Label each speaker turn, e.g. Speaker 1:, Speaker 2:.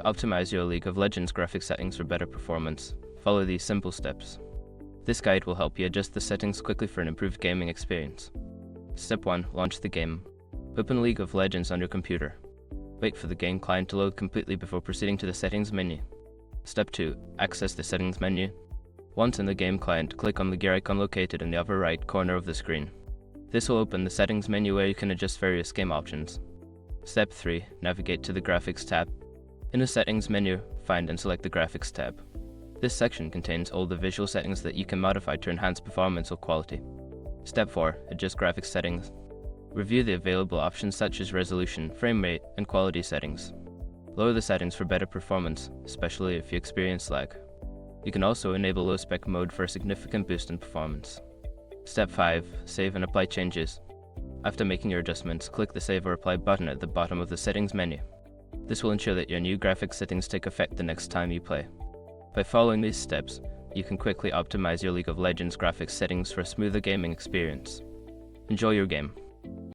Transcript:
Speaker 1: optimize your League of Legends graphics settings for better performance, follow these simple steps. This guide will help you adjust the settings quickly for an improved gaming experience. Step 1. Launch the game. Open League of Legends on your computer. Wait for the game client to load completely before proceeding to the settings menu. Step 2. Access the settings menu. Once in the game client, click on the gear icon located in the upper right corner of the screen. This will open the settings menu where you can adjust various game options. Step 3. Navigate to the graphics tab. In the settings menu, find and select the graphics tab. This section contains all the visual settings that you can modify to enhance performance or quality. Step 4. Adjust graphics settings. Review the available options such as resolution, frame rate, and quality settings. Lower the settings for better performance, especially if you experience lag. You can also enable low spec mode for a significant boost in performance. Step 5. Save and apply changes. After making your adjustments, click the Save or Apply button at the bottom of the settings menu. This will ensure that your new graphics settings take effect the next time you play. By following these steps, you can quickly optimize your League of Legends graphics settings for a smoother gaming experience. Enjoy your game.